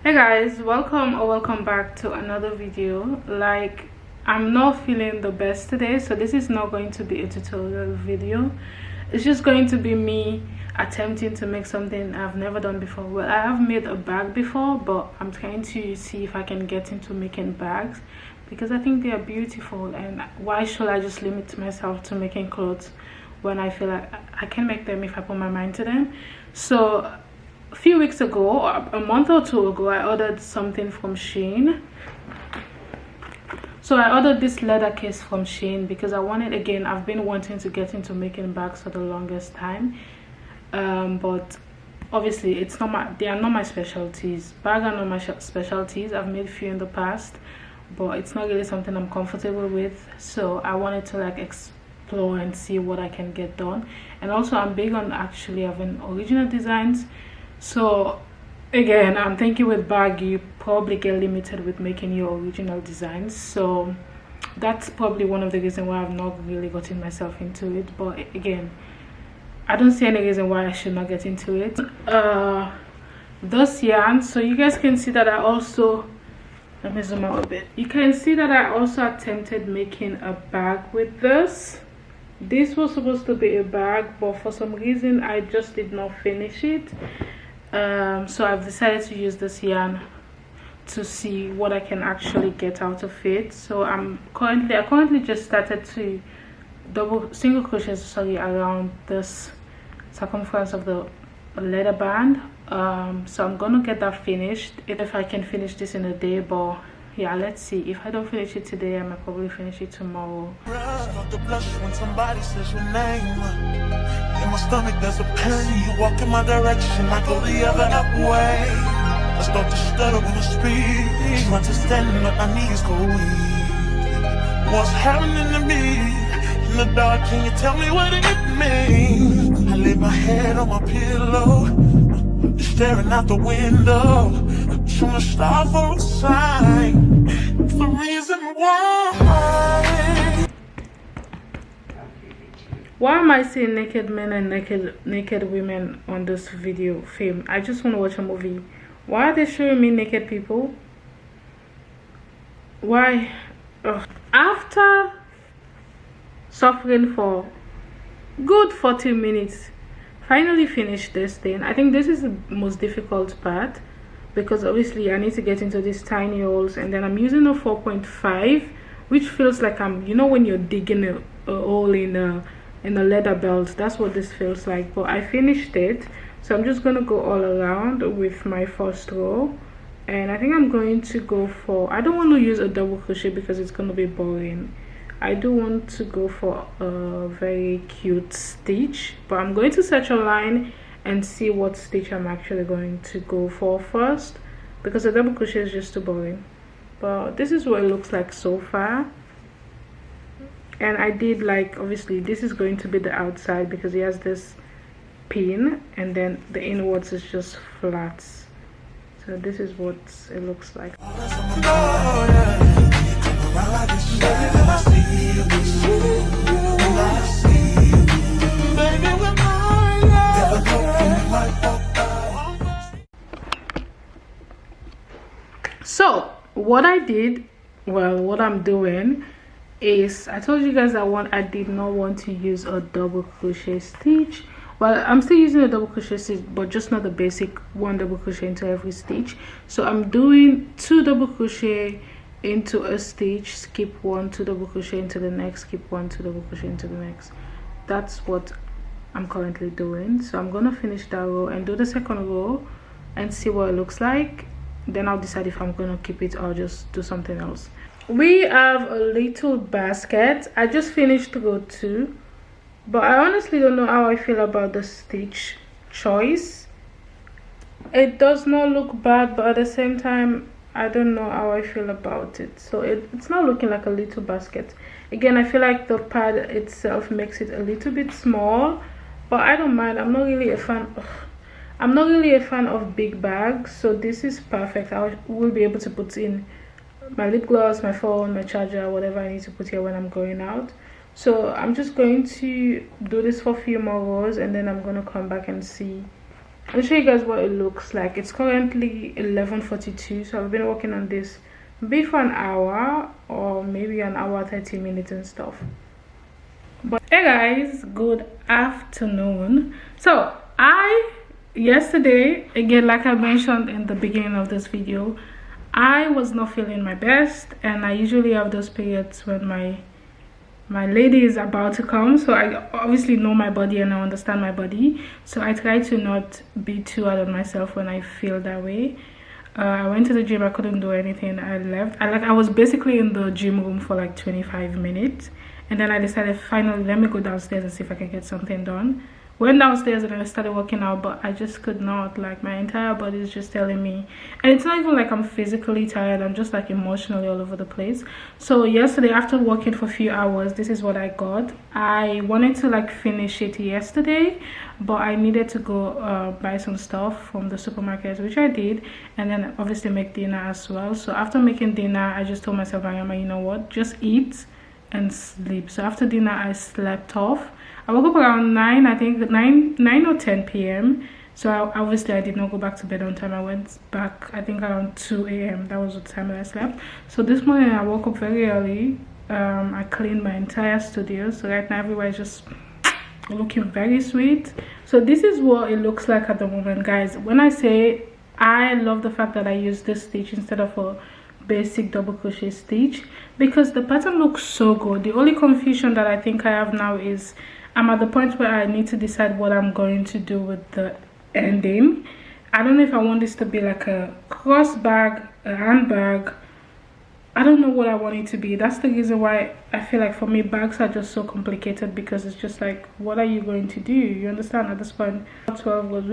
Hey guys, welcome back to another video. I'm not feeling the best today, so this is not going to be a tutorial video. It's just going to be me attempting to make something I've never done before. Well, I have made a bag before, but I'm trying to see if I can get into making bags because I think they are beautiful, and why should I just limit myself to making clothes when I feel like I can make them if I put my mind to them. So a few weeks ago, or a month or two ago, I ordered something from Shein. So I ordered this leather case from Shein because I wanted, again, I've been wanting to get into making bags for the longest time, but obviously they are not my specialties. Bags are not my specialties. I've made a few in the past, but it's not really something I'm comfortable with. So I wanted to explore and see what I can get done. And also I'm big on actually having original designs. So again, I'm thinking with bag you probably get limited with making your original designs, so that's probably one of the reasons why I've not really gotten myself into it. But again, I don't see any reason why I should not get into it. This yarn, so you guys can see that I also, let me zoom out a bit, you can see that I also attempted making a bag with this. This was supposed to be a bag, but for some reason I just did not finish it. So I've decided to use this yarn to see what I can actually get out of it. So I currently just started to single crochet around this circumference of the leather band. So I'm gonna get that finished if I can finish this in a day, but yeah, let's see. If I don't finish it today, I might probably finish it tomorrow. The blush when somebody says your name. In my stomach there's a pain. You walk in my direction, I go the other way. I start to stutter when I speak. Understanding what my knees go weak. What's happening to me? In the dark, can you tell me what it means? I lay my head on my pillow, staring out the window, trying to stop for a sign. The reason why am I seeing naked men and naked women on this video film? I just want to watch a movie. Why are they showing me naked people? Why? Ugh. After suffering for good 40 minutes, finally finished this thing. I think this is the most difficult part because obviously I need to get into these tiny holes, and then I'm using a 4.5, which feels like I'm, you know, when you're digging a hole in a leather belt, that's what this feels like. But I finished it, so I'm just gonna go all around with my first row, and I think I'm going to go for, I don't want to use a double crochet because it's gonna be boring. I do want to go for a very cute stitch, but I'm going to search online and see what stitch I'm actually going to go for first, because a double crochet is just too boring. But this is what it looks like so far. And I did, obviously this is going to be the outside because it has this pin, and then the inwards is just flat. So this is what it looks like. So what I did, well, what I'm doing is, I told you guys I did not want to use a double crochet stitch. Well, I'm still using a double crochet stitch, but just not the basic one double crochet into every stitch. So I'm doing 2 double crochet into a stitch, skip 1, 2 double crochet into the next, skip 1, 2 double crochet into the next. That's what I'm currently doing. So I'm gonna finish that row and do the second row and see what it looks like. Then I'll decide if I'm gonna keep it or just do something else. We have a little basket. I just finished row 2, but I honestly don't know how I feel about the stitch choice. It does not look bad, but at the same time I don't know how I feel about it. So it's not looking like a little basket. Again, I feel like the pad itself makes it a little bit small, but I don't mind. I'm not really a fan of big bags, so this is perfect. I will be able to put in my lip gloss, my phone, my charger, whatever I need to put here when I'm going out. So I'm just going to do this for a few more rows, and then I'm going to come back and see I'll show you guys what it looks like. It's currently 11:42, so I've been working on this maybe for an hour or maybe an hour 30 minutes and stuff. But hey guys, good afternoon. So yesterday, again, like I mentioned in the beginning of this video, I was not feeling my best, and I usually have those periods when my lady is about to come, so I obviously know my body and I understand my body, so I try to not be too hard on myself when I feel that way. I went to the gym, I couldn't do anything, I left. I was basically in the gym room for like 25 minutes, and then I decided finally let me go downstairs and see if I can get something done. Went downstairs and I started working out, but I just could not. Like, my entire body is just telling me, and it's not even like I'm physically tired, I'm just like emotionally all over the place. So yesterday, after working for a few hours, this is what I got. I wanted to like finish it yesterday, but I needed to go buy some stuff from the supermarket, which I did, and then obviously make dinner as well. So after making dinner, I just told myself, Ayama, you know what, just eat and sleep. So after dinner, I slept off. I woke up around 9, I think 9 or 10 p.m. So obviously I did not go back to bed on time. I went back, I think, around 2 a.m. That was the time that I slept. So this morning I woke up very early. I cleaned my entire studio. So right now everywhere is just looking very sweet. So this is what it looks like at the moment, guys. When I say I love the fact that I use this stitch instead of a basic double crochet stitch, because the pattern looks so good. The only confusion that I think I have now is I'm at the point where I need to decide what I'm going to do with the ending. I don't know if I want this to be like a cross bag, a handbag. I don't know what I want it to be. That's the reason why I feel like for me bags are just so complicated, because it's just like, what are you going to do? You understand? At this point 12 was,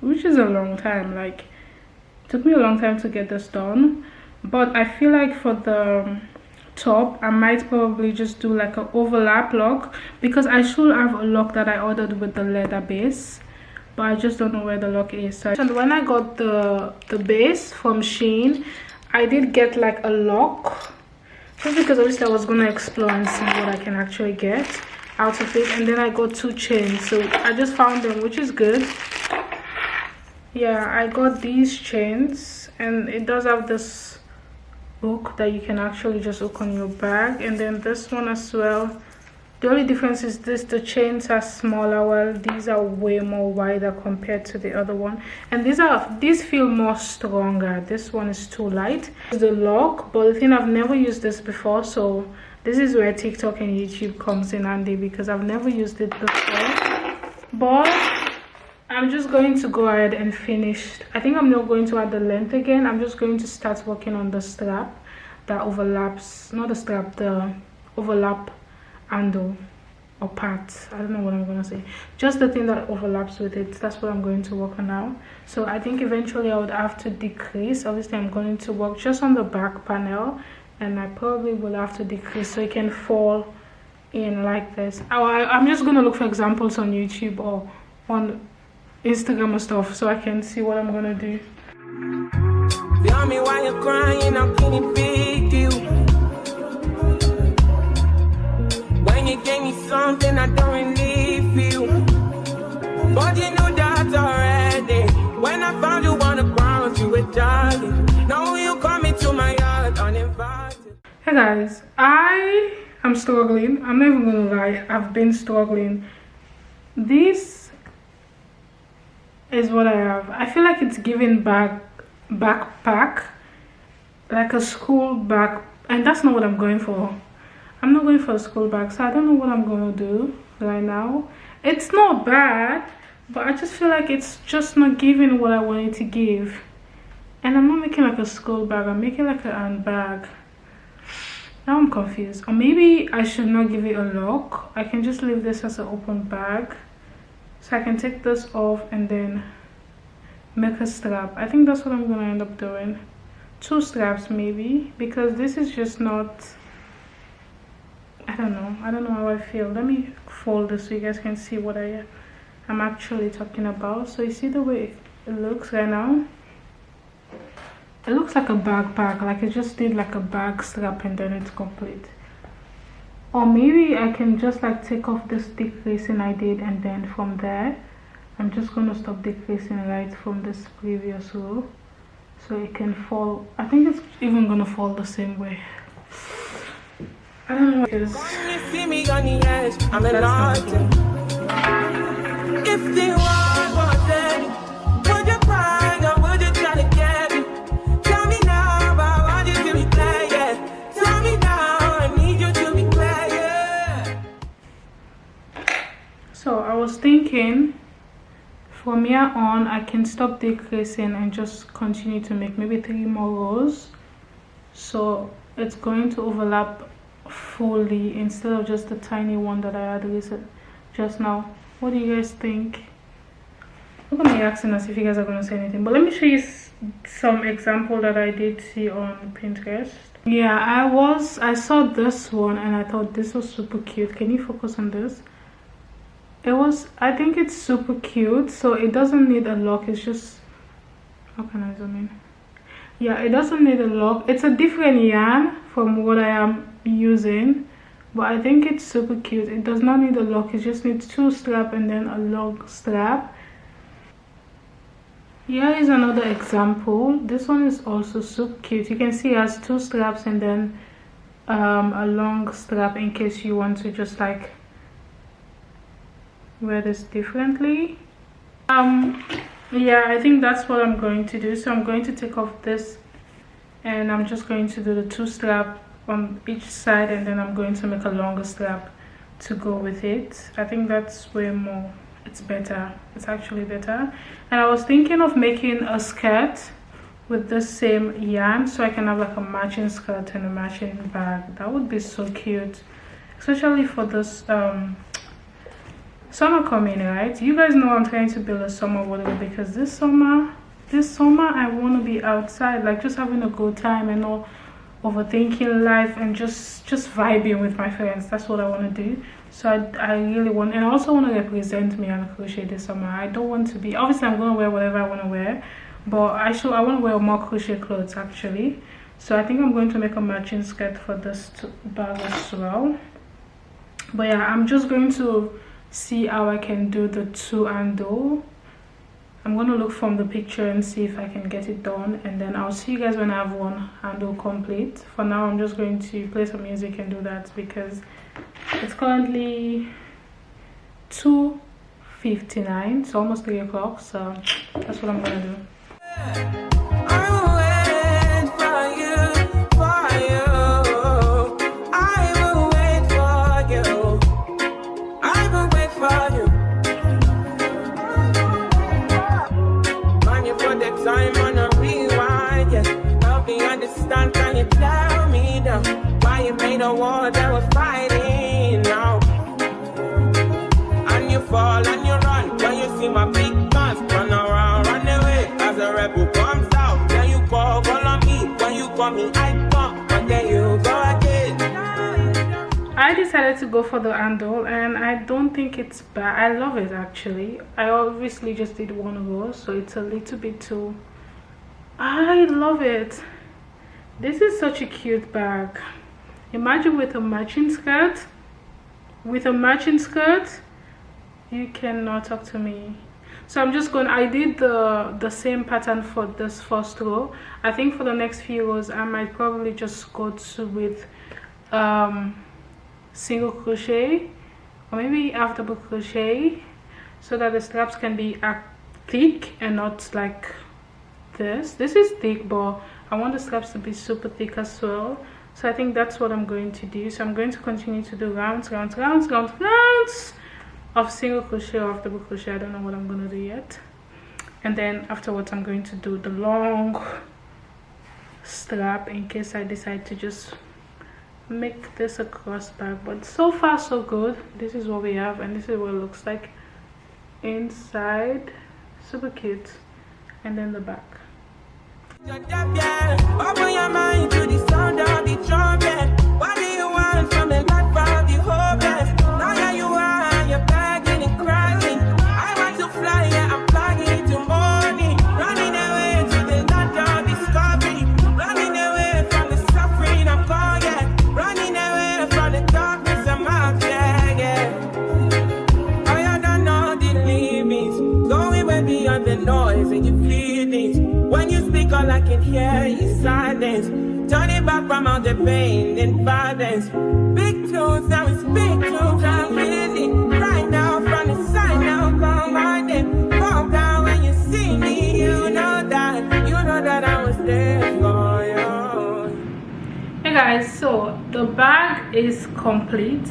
which is a long time. Like, it took me a long time to get this done. But I feel like for the top I might probably just do like an overlap lock, because I should have a lock that I ordered with the leather base, but I just don't know where the lock is. So, and when I got the base from Shein, I did get like a lock, just because obviously I was gonna explore and see what I can actually get out of it. And then I got 2 chains, so I just found them, which is good. Yeah, I got these chains, and it does have this hook that you can actually just hook on your bag, and then this one as well. The only difference is this, the chains are smaller, while these are way more wider compared to the other one, and these feel more stronger. This one is too light. It's the lock, but the thing, I've never used this before, so this is where TikTok and YouTube comes in handy, because I've never used it before. But I'm just going to go ahead and finish. I think I'm not going to add the length again. I'm just going to start working on the strap that overlaps, not the strap, the overlap handle or part. I don't know what I'm gonna say. Just the thing that overlaps with it. That's what I'm going to work on now. So I think eventually I would have to decrease. Obviously I'm going to work just on the back panel, and I probably will have to decrease so it can fall in like this. I'm just gonna look for examples on YouTube or on Instagram or stuff, so I can see what I'm gonna do. Tell me why you're crying, I'm getting big you. When you gave me something I don't really feel, but you knew that already. When I found you on the ground, you were dying. Now you coming to my yard uninvited. Hey guys, I am struggling. I'm not even gonna lie, I've been struggling. This is what I have. I feel like it's giving backpack, like a school bag, and that's not what I'm going for. I'm not going for a school bag, so I don't know what I'm gonna do right now. It's not bad, but I just feel like it's just not giving what I wanted to give. And I'm not making like a school bag, I'm making like a handbag. Now I'm confused. Or maybe I should not give it a lock. I can just leave this as an open bag. So I can take this off and then make a strap. I think that's what I'm gonna end up doing. 2 straps maybe, because this is just not, I don't know how I feel. Let me fold this so you guys can see what I'm actually talking about. So you see the way it looks right now? It looks like a backpack, like it just did like a bag strap and then it's complete. Or maybe I can just like take off this thick lacing I did, and then from there I'm just going to stop decreasing right from this previous row so it can fall. I think it's even going to fall the same way. I don't know because I'm a lot. If the world was dead, would you cry or would you try to get it? Tell me now, I want you to be clear, yeah. Tell me now, I need you to be clear, yeah. So I was thinking from here on I can stop decreasing and just continue to make maybe 3 more rows, so it's going to overlap fully instead of just the tiny one that I had recently just now. What do you guys think? Look at me asking as if you guys are going to say anything, but let me show you some example that I did see on Pinterest. Yeah, I saw this one and I thought this was super cute. Can you focus on this? I think it's super cute. So it doesn't need a lock, it's just, how can I zoom in? Yeah, it doesn't need a lock. It's a different yarn from what I am using, but I think it's super cute. It does not need a lock, it just needs 2 straps and then a long strap. Here is another example. This one is also super cute. You can see it has 2 straps and then a long strap in case you want to just like wear this differently. Yeah, I think that's what I'm going to do. So I'm going to take off this and I'm just going to do the 2 straps on each side, and then I'm going to make a longer strap to go with it. I think that's way more, it's better, it's actually better. And I was thinking of making a skirt with the same yarn so I can have like a matching skirt and a matching bag. That would be so cute, especially for this summer coming, right? You guys know I'm trying to build a summer wardrobe because this summer I want to be outside, like just having a good time and not overthinking life and just vibing with my friends. That's what I want to do. So I really want, and I also want to represent Mihankushea this summer. I don't want to be, obviously I'm going to wear whatever I want to wear, but I want to wear more crochet clothes actually. So I think I'm going to make a matching skirt for this bag as well. But yeah, I'm just going to see how I can do the 2 handle. I'm going to look from the picture and see if I can get it done, and then I'll see you guys when I have 1 handle complete. For now I'm just going to play some music and do that because it's currently 2:59, so almost 3 o'clock, so that's what I'm going to do. Time on a rewind, yeah. Help me understand, can you tell me now why you made a war that we're fighting now? And you fall and you run when you see my big guns run around, run away as a rebel comes out. Then you call on me, when you call me I come, but then you go again. I decided to go for the handle and I don't think it's bad. I love it actually. I obviously just did 1 row, so it's a little bit too, I love it. This is such a cute bag. Imagine with a matching skirt. You cannot talk to me. So I'm just going, I did the same pattern for this first row. I think for the next few rows I might probably just go to with single crochet or maybe half double crochet so that the straps can be thick and not like this is thick, but I want the straps to be super thick as well. So I think that's what I'm going to do. So I'm going to continue to do rounds of single crochet or half double crochet. I don't know what I'm going to do yet, and then afterwards I'm going to do the long strap in case I decide to just make this a cross bag. But so far so good. This is what we have and this is what it looks like inside. Super cute. And then the back. Open your mind to the sound of the trumpet. What do you want from the life of the hopeless? Now that you are, you're begging and crying. I want to fly, yeah, I'm flying to morning. Running away to the land of discovery. Running away from the suffering I'm going, yeah. Running away from the darkness I'm out, yeah, yeah. I don't know the limits. hear you silence. Turn it back from all the pain and violence. Big tunes, now it's big tunes. I'm really right now from the side now. Come on, then fall down when you see me. You know that I was there for you. Hey guys, so the bag is complete.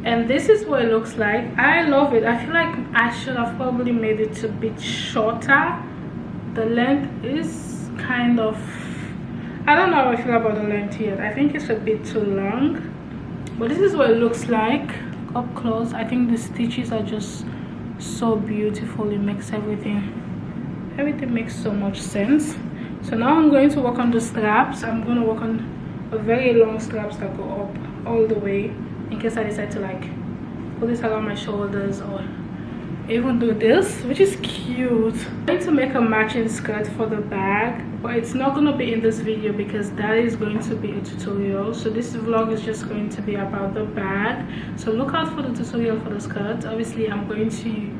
And this is what it looks like. I love it. I feel like I should have probably made it a bit shorter. The length is kind of, I don't know how I feel about the length yet. I think it's a bit too long, but this is what it looks like up close. I think the stitches are just so beautiful. It makes everything makes so much sense. So now I'm going to work on the straps. I'm going to work on a very long straps that go up all the way, in case I decide to like put this around my shoulders or even do this, which is cute. I'm going to make a matching skirt for the bag, but it's not going to be in this video because that is going to be a tutorial. So this vlog is just going to be about the bag. So look out for the tutorial for the skirt. Obviously I'm going to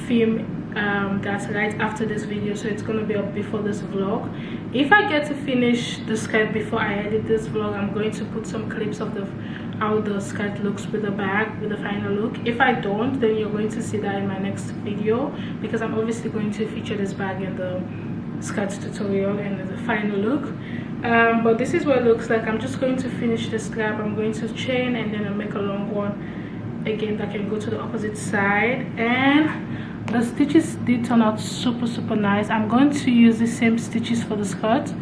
film that right after this video, so it's going to be up before this vlog. If I get to finish the skirt before I edit this vlog, I'm going to put some clips of how the skirt looks with the bag, with the final look. If I don't, then you're going to see that in my next video, because I'm obviously going to feature this bag in the skirt tutorial and the final look. But this is what it looks like. I'm just going to finish the strap. I'm going to chain and then I'll make a long one again that can go to the opposite side. And the stitches did turn out super nice. I'm going to use the same stitches for the skirt.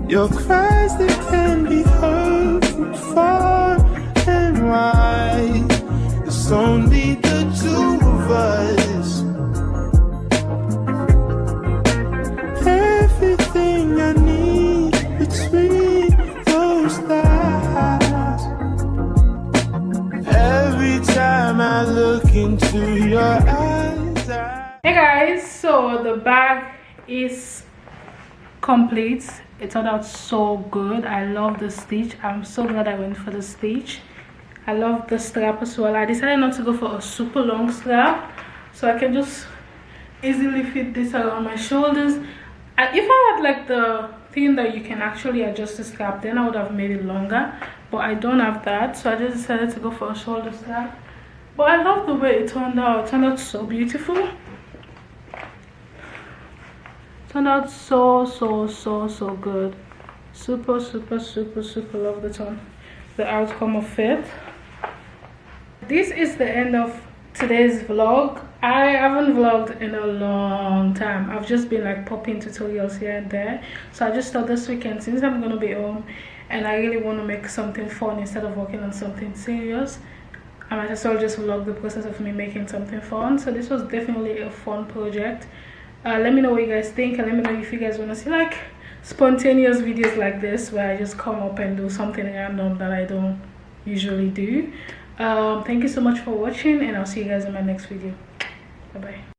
Your cries that can be heard from far and wide. It's only the two of us. Everything I need between those thighs. Every time I look into your eyes. Hey guys, so the bag is complete. It turned out so good. I love the stitch. I'm so glad I went for the stitch. I love the strap as well. I decided not to go for a super long strap, so I can just easily fit this around my shoulders. And if I had like the thing that you can actually adjust the strap, then I would have made it longer, but I don't have that, so I just decided to go for a shoulder strap. But I love the way it turned out. It turned out so beautiful. Turned out so good. Super love the outcome of it. This is the end of today's vlog. I haven't vlogged in a long time. I've just been like popping tutorials here and there, so I just thought this weekend, since I'm gonna be home and I really want to make something fun instead of working on something serious, I might as well just vlog the process of me making something fun. So this was definitely a fun project. Let me know what you guys think, and let me know if you guys want to see like spontaneous videos like this where I just come up and do something random that I don't usually do. Thank you so much for watching, and I'll see you guys in my next video. Bye bye.